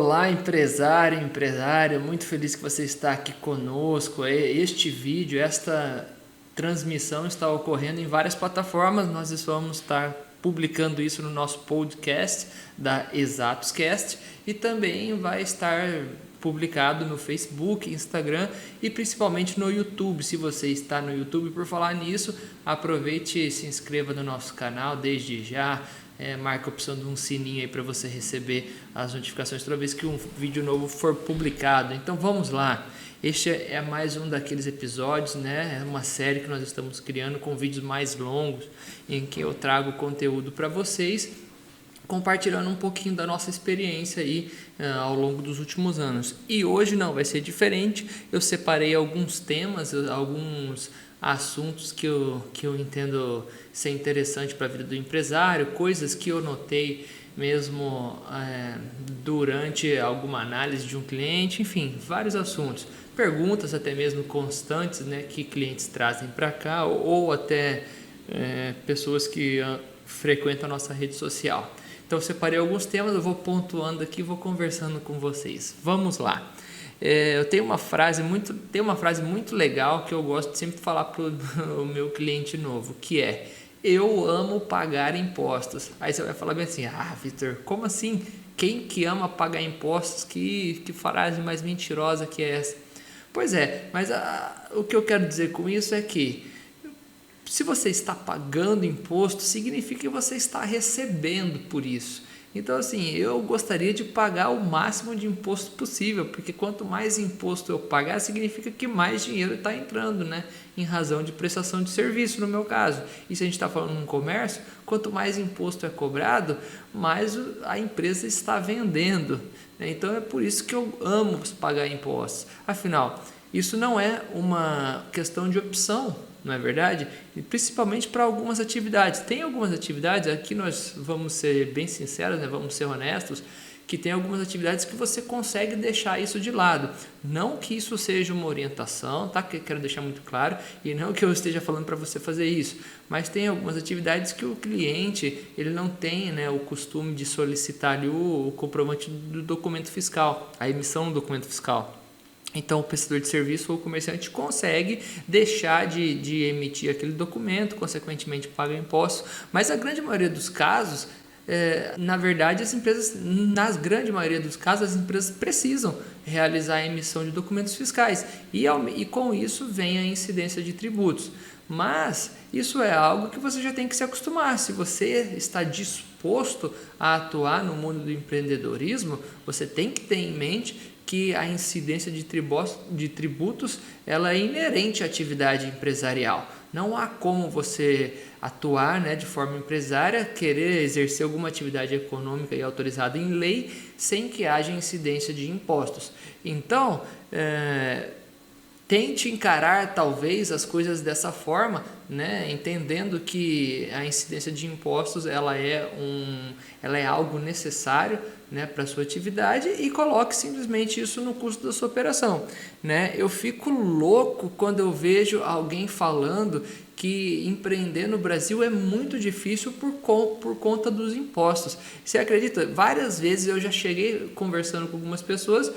Olá, empresário, empresária, muito feliz que você está aqui conosco. Este vídeo, esta transmissão está ocorrendo em várias plataformas. Nós vamos estar publicando isso no nosso podcast da ExatosCast e também vai estar publicado no Facebook, Instagram e principalmente no YouTube. Se você está no YouTube, por falar nisso, aproveite e se inscreva no nosso canal desde já. Marca a opção de um sininho aí para você receber as notificações toda vez que um vídeo novo for publicado. Então vamos lá, este é mais um daqueles episódios, né? É uma série que nós estamos criando com vídeos mais longos, em que eu trago conteúdo para vocês, compartilhando um pouquinho da nossa experiência aí ao longo dos últimos anos. E hoje não vai ser diferente. Eu separei alguns temas, alguns assuntos que eu entendo ser interessante para a vida do empresário, coisas que eu notei mesmo durante alguma análise de um cliente, enfim, vários assuntos, perguntas até mesmo constantes, né, que clientes trazem para cá ou até pessoas que frequentam a nossa rede social. Então eu separei alguns temas, eu vou pontuando aqui, vou conversando com vocês. Vamos lá. Eu tenho uma frase muito legal que eu gosto de sempre falar para o meu cliente novo, que é: eu amo pagar impostos. Aí você vai falar bem assim: Vitor, como assim? Quem que ama pagar impostos? Que frase mais mentirosa que é essa? Pois é, mas o que eu quero dizer com isso é que se você está pagando imposto, significa que você está recebendo por isso. Então, assim, eu gostaria de pagar o máximo de imposto possível, porque quanto mais imposto eu pagar, significa que mais dinheiro está entrando, né? Em razão de prestação de serviço, no meu caso. E se a gente está falando num comércio, quanto mais imposto é cobrado, mais a empresa está vendendo, né? Então, é por isso que eu amo pagar impostos. Afinal, isso não é uma questão de opção, não é verdade? E principalmente para algumas atividades. Tem algumas atividades, aqui nós vamos ser bem sinceros, né? Vamos ser honestos, que tem algumas atividades que você consegue deixar isso de lado. Não que isso seja uma orientação, tá? Que eu quero deixar muito claro, e não que eu esteja falando para você fazer isso, mas tem algumas atividades que o cliente ele não tem, né, o costume de solicitar ali o comprovante do documento fiscal, a emissão do documento fiscal. Então, o prestador de serviço ou o comerciante consegue deixar de emitir aquele documento, consequentemente paga impostos, mas a grande maioria dos casos, na verdade, nas grande maioria dos casos, as empresas precisam realizar a emissão de documentos fiscais e com isso vem a incidência de tributos. Mas isso é algo que você já tem que se acostumar. Se você está disposto a atuar no mundo do empreendedorismo, você tem que ter em mente que a incidência de tributos ela é inerente à atividade empresarial. Não há como você atuar, né, de forma empresária, querer exercer alguma atividade econômica e autorizada em lei sem que haja incidência de impostos. Então, tente encarar talvez as coisas dessa forma, né? Entendendo que a incidência de impostos ela é algo necessário, né, para a sua atividade, e coloque simplesmente isso no custo da sua operação, né? Eu fico louco quando eu vejo alguém falando que empreender no Brasil é muito difícil por conta dos impostos. Você acredita? Várias vezes eu já cheguei conversando com algumas pessoas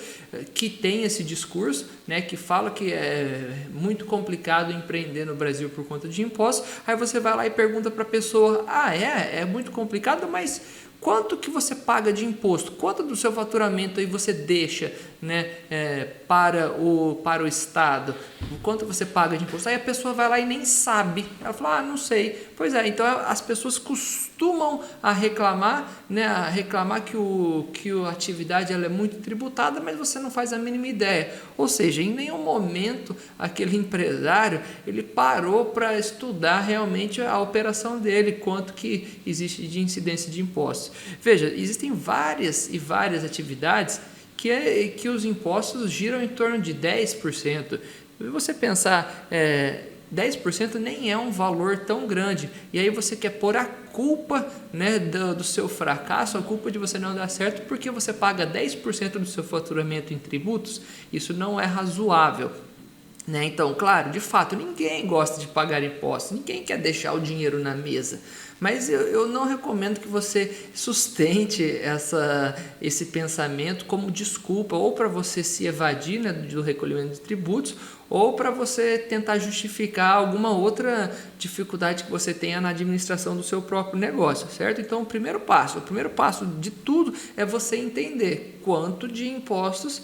que têm esse discurso, né, que fala que é muito complicado empreender no Brasil por conta de impostos. Aí você vai lá e pergunta para a pessoa: é muito complicado, mas quanto que você paga de imposto? Quanto do seu faturamento aí você deixa, né, para o Estado? Quanto você paga de imposto? Aí a pessoa vai lá e nem sabe. Ela fala: não sei. Pois é, então as pessoas costumam a reclamar, né, que a atividade ela é muito tributada, mas você não faz a mínima ideia. Ou seja, em nenhum momento aquele empresário ele parou para estudar realmente a operação dele, quanto que existe de incidência de impostos. Veja, existem várias atividades que os impostos giram em torno de 10%. Se você pensar, 10% nem é um valor tão grande, e aí você quer pôr a culpa, né, do seu fracasso, a culpa de você não dar certo, porque você paga 10% do seu faturamento em tributos. Isso não é razoável, né? Então, claro, de fato, ninguém gosta de pagar impostos, ninguém quer deixar o dinheiro na mesa, Mas eu não recomendo que você sustente esse pensamento como desculpa, ou para você se evadir, né, do recolhimento de tributos, ou para você tentar justificar alguma outra dificuldade que você tenha na administração do seu próprio negócio, certo? Então, o primeiro passo de tudo é você entender quanto de impostos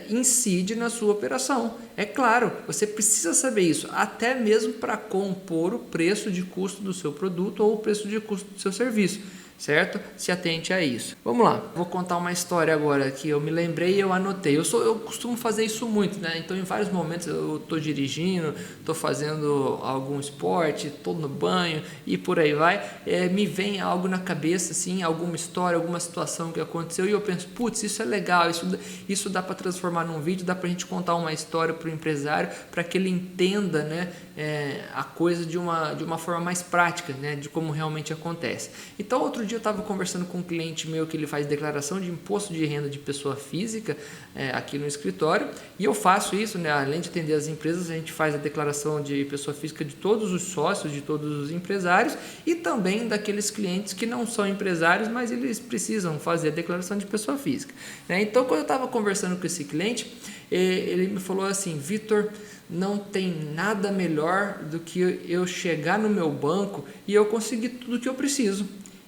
incide na sua operação. É claro, você precisa saber isso, até mesmo para compor o preço de custo do seu produto ou o preço de custo do seu serviço. Certo? Se atente a isso. Vamos lá, vou contar uma história agora que eu me lembrei e eu anotei. Eu costumo fazer isso muito, né? Então, em vários momentos eu estou dirigindo, estou fazendo algum esporte, estou no banho e por aí vai. Me vem algo na cabeça, assim, alguma história, alguma situação que aconteceu e eu penso, putz, isso é legal, isso dá para transformar num vídeo, dá para a gente contar uma história para o empresário, para que ele entenda, né, a coisa de uma forma mais prática, né, de como realmente acontece. Então, outro dia eu estava conversando com um cliente meu que ele faz declaração de imposto de renda de pessoa física aqui no escritório, e eu faço isso, né? Além de atender as empresas, a gente faz a declaração de pessoa física de todos os sócios, de todos os empresários e também daqueles clientes que não são empresários, mas eles precisam fazer a declaração de pessoa física, né? Então, quando eu estava conversando com esse cliente, ele me falou assim: Vitor, não tem nada melhor do que eu chegar no meu banco e eu conseguir tudo o que eu preciso.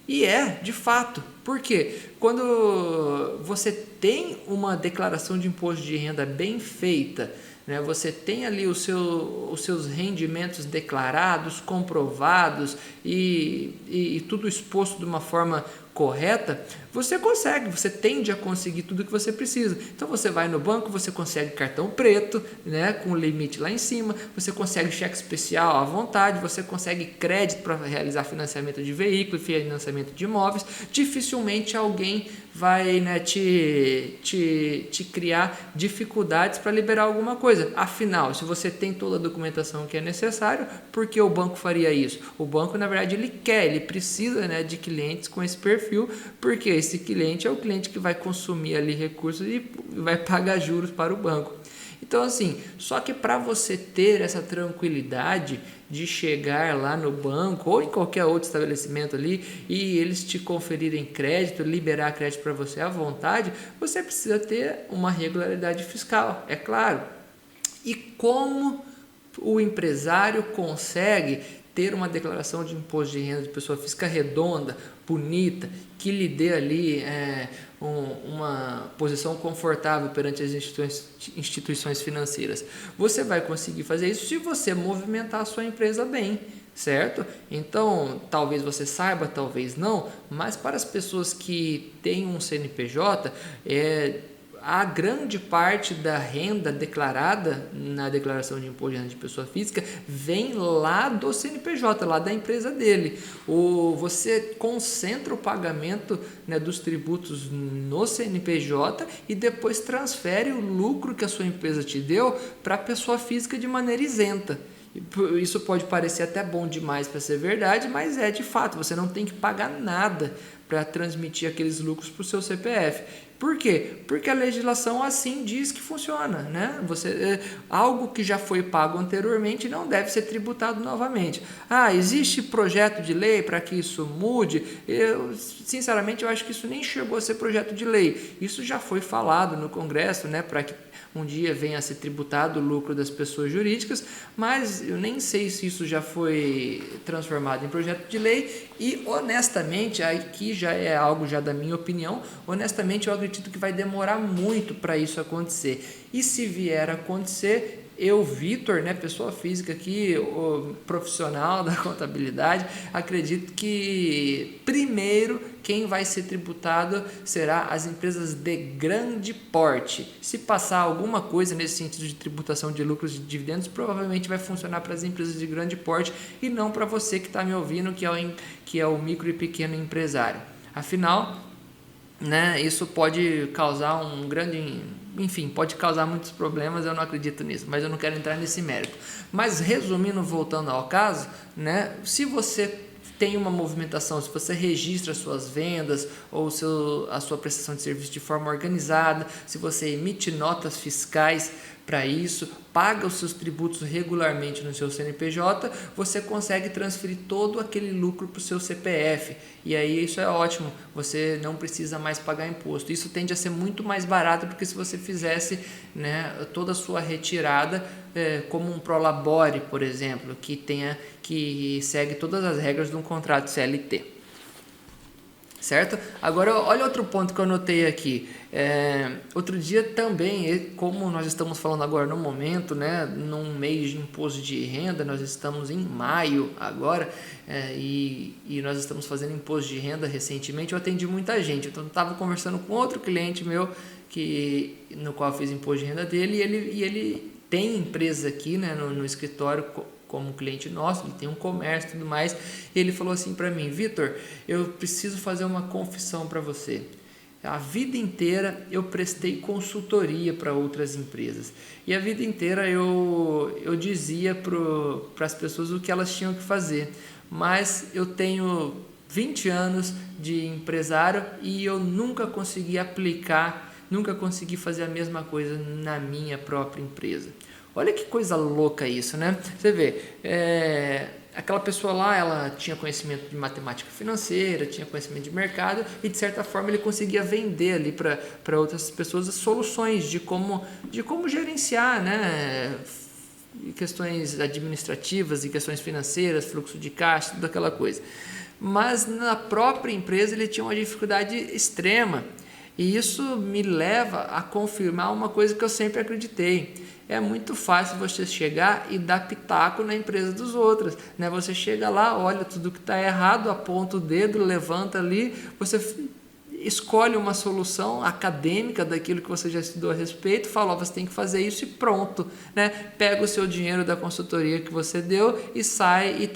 E de fato. Por quê? Quando você tem uma declaração de imposto de renda bem feita, né, você tem ali os seus rendimentos declarados, comprovados e tudo exposto de uma forma correta, você tende a conseguir tudo o que você precisa. Então você vai no banco, você consegue cartão preto, né, com o limite lá em cima, você consegue cheque especial à vontade, você consegue crédito para realizar financiamento de veículo, financiamento de imóveis. Dificilmente alguém vai, né, te criar dificuldades para liberar alguma coisa. Afinal, se você tem toda a documentação que é necessário, por que o banco faria isso? O banco, na verdade, ele precisa, né, de clientes com esse perfil, porque esse cliente é o cliente que vai consumir ali recursos e vai pagar juros para o banco. Então, assim, só que para você ter essa tranquilidade de chegar lá no banco ou em qualquer outro estabelecimento ali e eles te conferirem crédito, liberar crédito para você à vontade, você precisa ter uma regularidade fiscal, é claro. E como o empresário consegue ter uma declaração de imposto de renda de pessoa física redonda, bonita, que lhe dê ali uma posição confortável perante as instituições financeiras? Você vai conseguir fazer isso se você movimentar a sua empresa bem, certo? Então, talvez você saiba, talvez não, mas para as pessoas que têm um CNPJ, a grande parte da renda declarada na declaração de imposto de renda de pessoa física vem lá do CNPJ, lá da empresa dele. Você concentra o pagamento, né, dos tributos no CNPJ e depois transfere o lucro que a sua empresa te deu para a pessoa física de maneira isenta. Isso pode parecer até bom demais para ser verdade, mas de fato, você não tem que pagar nada para transmitir aqueles lucros para o seu CPF. Por quê? Porque a legislação assim diz que funciona, né? Algo que já foi pago anteriormente não deve ser tributado novamente. Existe projeto de lei para que isso mude? Sinceramente, eu acho que isso nem chegou a ser projeto de lei. Isso já foi falado no Congresso, né, para que um dia venha a ser tributado o lucro das pessoas jurídicas, mas eu nem sei se isso já foi transformado em projeto de lei e, honestamente, aqui já é algo já da minha opinião, honestamente eu acredito que vai demorar muito para isso acontecer. E se vier a acontecer, eu, Vitor, né, pessoa física aqui, o profissional da contabilidade, acredito que primeiro quem vai ser tributado será as empresas de grande porte. Se passar alguma coisa nesse sentido de tributação de lucros e de dividendos, provavelmente vai funcionar para as empresas de grande porte e não para você que está me ouvindo, que é o micro e pequeno empresário. Afinal, né, isso pode causar pode causar muitos problemas, eu não acredito nisso, mas eu não quero entrar nesse mérito. Mas resumindo, voltando ao caso, né, se você tem uma movimentação, se você registra suas vendas ou a sua prestação de serviço de forma organizada, se você emite notas fiscais para isso, paga os seus tributos regularmente no seu CNPJ, você consegue transferir todo aquele lucro para o seu CPF. E aí isso é ótimo, você não precisa mais pagar imposto. Isso tende a ser muito mais barato do que se você fizesse, né, toda a sua retirada como um prolabore, por exemplo, que segue todas as regras de um contrato CLT. Certo? Agora, olha outro ponto que eu anotei aqui. Outro dia também, como nós estamos falando agora no momento, né, num mês de imposto de renda, nós estamos em maio agora, e nós estamos fazendo imposto de renda recentemente. Eu atendi muita gente, então eu estava conversando com outro cliente meu, no qual eu fiz imposto de renda dele, e ele tem empresa aqui, né, no escritório, como cliente nosso, ele tem um comércio e tudo mais, e ele falou assim para mim: Vitor, eu preciso fazer uma confissão para você. A vida inteira eu prestei consultoria para outras empresas, e a vida inteira eu dizia para as pessoas o que elas tinham que fazer, mas eu tenho 20 anos de empresário e eu nunca consegui aplicar, nunca consegui fazer a mesma coisa na minha própria empresa. Olha que coisa louca isso, né? Você vê, aquela pessoa lá, ela tinha conhecimento de matemática financeira, tinha conhecimento de mercado e, de certa forma, ele conseguia vender ali para outras pessoas as soluções de como gerenciar, né, questões administrativas e questões financeiras, fluxo de caixa, tudo aquela coisa. Mas na própria empresa ele tinha uma dificuldade extrema. E isso me leva a confirmar uma coisa que eu sempre acreditei. É muito fácil você chegar e dar pitaco na empresa dos outros, né? Você chega lá, olha tudo que está errado, aponta o dedo, levanta ali, você escolhe uma solução acadêmica daquilo que você já estudou a respeito, fala, você tem que fazer isso e pronto, né? Pega o seu dinheiro da consultoria que você deu e sai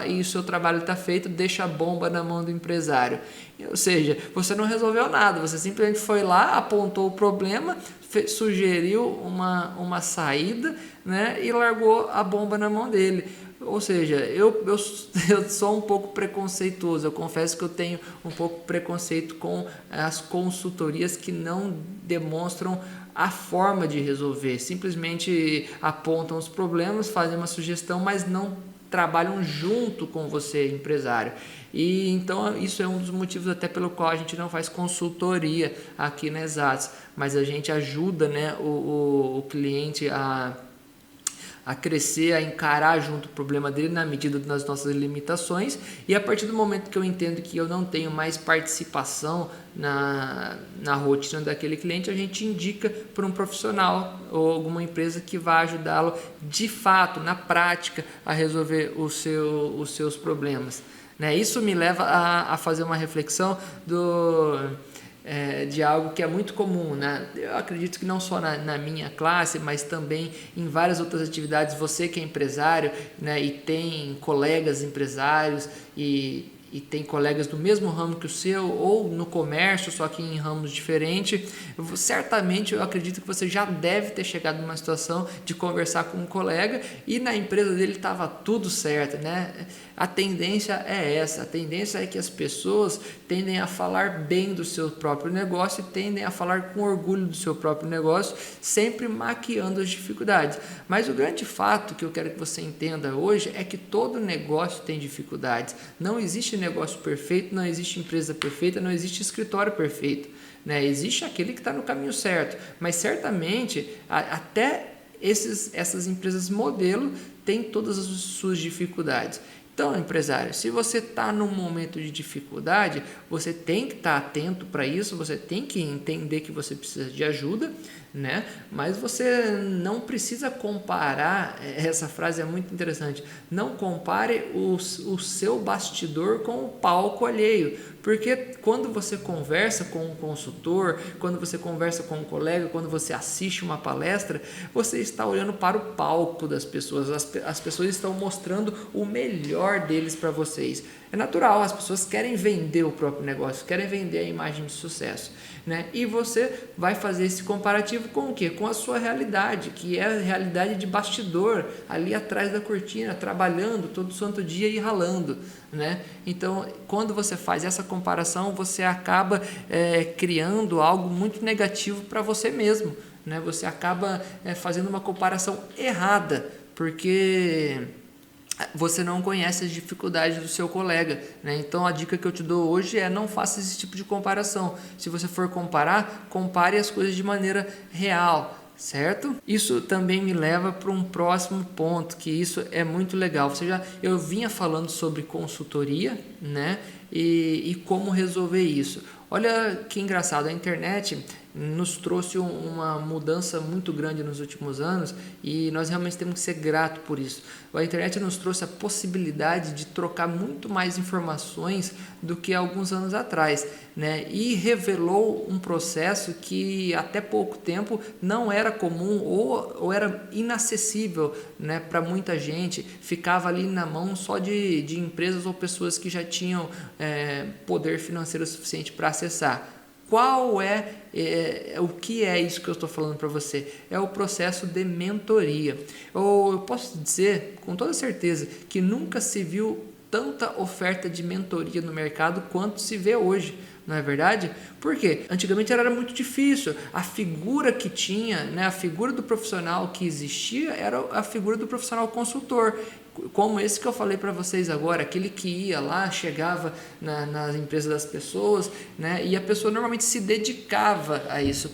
e o seu trabalho está feito, deixa a bomba na mão do empresário. Ou seja, você não resolveu nada, você simplesmente foi lá, apontou o problema, sugeriu uma saída, né, e largou a bomba na mão dele. Ou seja, eu sou um pouco preconceituoso, eu confesso que eu tenho um pouco preconceito com as consultorias que não demonstram a forma de resolver, simplesmente apontam os problemas, fazem uma sugestão, mas não trabalham junto com você, empresário. E então isso é um dos motivos até pelo qual a gente não faz consultoria aqui na Exatos, mas a gente ajuda, né, o cliente a crescer, a encarar junto o problema dele na medida das nossas limitações, e a partir do momento que eu entendo que eu não tenho mais participação na rotina daquele cliente, a gente indica para um profissional ou alguma empresa que vai ajudá-lo de fato, na prática, a resolver os seus problemas, né? Isso me leva a fazer uma reflexão de algo que é muito comum, né? Eu acredito que não só na minha classe, mas também em várias outras atividades. Você que é empresário, né, e tem colegas empresários e tem colegas do mesmo ramo que o seu, ou no comércio, só que em ramos diferentes, certamente eu acredito que você já deve ter chegado numa situação de conversar com um colega e na empresa dele estava tudo certo, né? A tendência é essa, a tendência é que as pessoas tendem a falar bem do seu próprio negócio e tendem a falar com orgulho do seu próprio negócio, sempre maquiando as dificuldades. Mas o grande fato que eu quero que você entenda hoje é que todo negócio tem dificuldades. Não existe negócio perfeito, não existe empresa perfeita, não existe escritório perfeito, né? Existe aquele que está no caminho certo, mas certamente até essas empresas modelo têm todas as suas dificuldades. Então, empresário, se você está num momento de dificuldade, você tem que estar atento para isso, você tem que entender que você precisa de ajuda, né? Mas você não precisa comparar, essa frase é muito interessante, não compare o seu bastidor com o palco alheio, Porque quando você conversa com um consultor, quando você conversa com um colega, quando você assiste uma palestra, você está olhando para o palco das pessoas, as pessoas estão mostrando o melhor deles para vocês. É natural, as pessoas querem vender o próprio negócio, querem vender a imagem de sucesso, né? E você vai fazer esse comparativo com o quê? Com a sua realidade, que é a realidade de bastidor, ali atrás da cortina, trabalhando todo santo dia e ralando, né? Então, quando você faz essa comparação, você acaba criando algo muito negativo para você mesmo, né? Você acaba fazendo uma comparação errada, porque você não conhece as dificuldades do seu colega, né? Então a dica que eu te dou hoje é: não faça esse tipo de comparação. Se você for comparar, compare as coisas de maneira real, certo? Isso também me leva para um próximo ponto, que isso é muito legal. Eu vinha falando sobre consultoria, né? E como resolver isso. Olha que engraçado, a internet nos trouxe uma mudança muito grande nos últimos anos e nós realmente temos que ser gratos por isso. A internet nos trouxe a possibilidade de trocar muito mais informações do que alguns anos atrás, né? E revelou um processo que até pouco tempo não era comum ou era inacessível, né, para muita gente, ficava ali na mão só de empresas ou pessoas que já tinham poder financeiro suficiente para acessar. O que é isso que eu estou falando para você? É o processo de mentoria. Eu posso dizer com toda certeza que nunca se viu tanta oferta de mentoria no mercado quanto se vê hoje, não é verdade? Por quê? Antigamente era muito difícil, a figura que tinha, né, a figura do profissional que existia era a figura do profissional consultor, como esse que eu falei para vocês agora, aquele que ia lá, chegava nas empresas das pessoas, né, e a pessoa normalmente se dedicava a isso.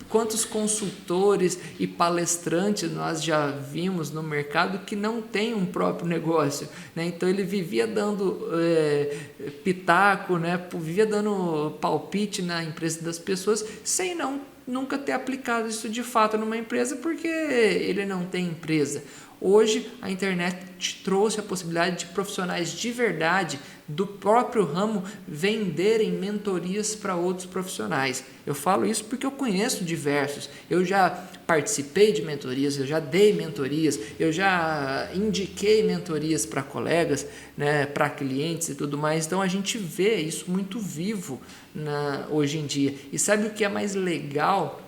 Quantos consultores e palestrantes nós já vimos no mercado que não tem um próprio negócio, né? Então ele vivia dando pitaco, né? Vivia dando palpite na empresa das pessoas sem nunca ter aplicado isso de fato numa empresa, porque ele não tem empresa. Hoje a internet trouxe a possibilidade de profissionais de verdade do próprio ramo venderem mentorias para outros profissionais. Eu falo isso porque eu conheço diversos. Eu já participei de mentorias, eu já dei mentorias, eu já indiquei mentorias para colegas, né, para clientes e tudo mais. Então a gente vê isso muito vivo hoje em dia. E sabe o que é mais legal,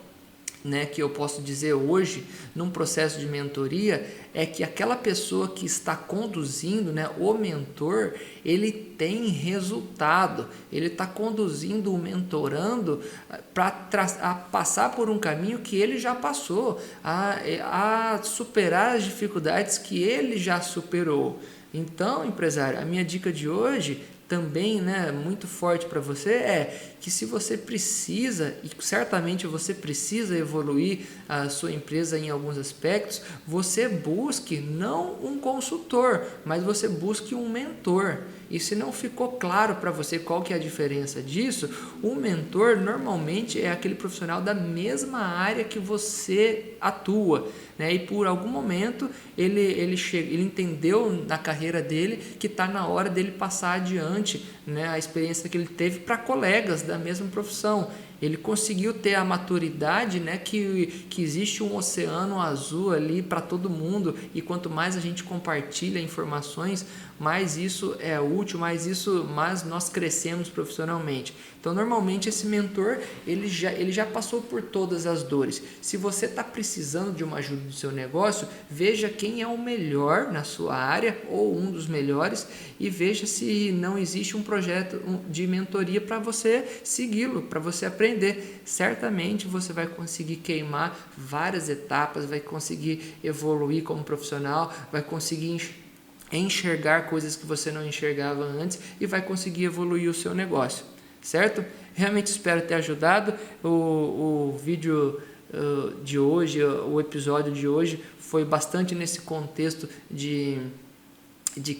né, que eu posso dizer hoje num processo de mentoria? É que aquela pessoa que está conduzindo, né, o mentor, ele tem resultado, ele está conduzindo o mentorando para passar por um caminho que ele já passou, a superar as dificuldades que ele já superou. Então, empresário, a minha dica de hoje também, né, muito forte para você é que se você precisa, e certamente você precisa evoluir a sua empresa em alguns aspectos, você busque não um consultor, mas você busque um mentor. E se não ficou claro para você qual que é a diferença disso, o mentor normalmente é aquele profissional da mesma área que você atua, né? E por algum momento ele entendeu na carreira dele que está na hora dele passar adiante, né, a experiência que ele teve para colegas da mesma profissão. Ele conseguiu ter a maturidade, né, que existe um oceano azul ali para todo mundo, e quanto mais a gente compartilha informações, mais isso é útil, mais nós crescemos profissionalmente. Então, normalmente esse mentor ele já passou por todas as dores. Se você está precisando de uma ajuda do seu negócio, veja quem é o melhor na sua área ou um dos melhores e veja se não existe um projeto de mentoria para você segui-lo, para você aprender. Certamente você vai conseguir queimar várias etapas, vai conseguir evoluir como profissional, vai conseguir enxergar coisas que você não enxergava antes e vai conseguir evoluir o seu negócio, certo? Realmente espero ter ajudado. O vídeo de hoje, o episódio de hoje foi bastante nesse contexto de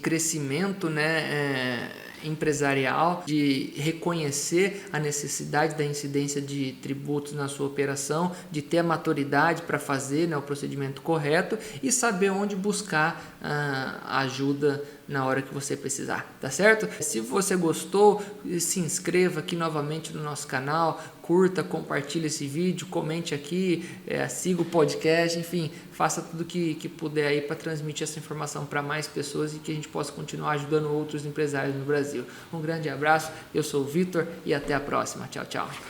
crescimento, né, empresarial, de reconhecer a necessidade da incidência de tributos na sua operação, de ter a maturidade para fazer, né, o procedimento correto e saber onde buscar a ajuda na hora que você precisar, tá certo? Se você gostou, se inscreva aqui novamente no nosso canal, curta, compartilhe esse vídeo, comente aqui, siga o podcast, enfim, faça tudo que puder aí para transmitir essa informação para mais pessoas e que a gente possa continuar ajudando outros empresários no Brasil. Um grande abraço, eu sou o Vitor e até a próxima. Tchau, tchau.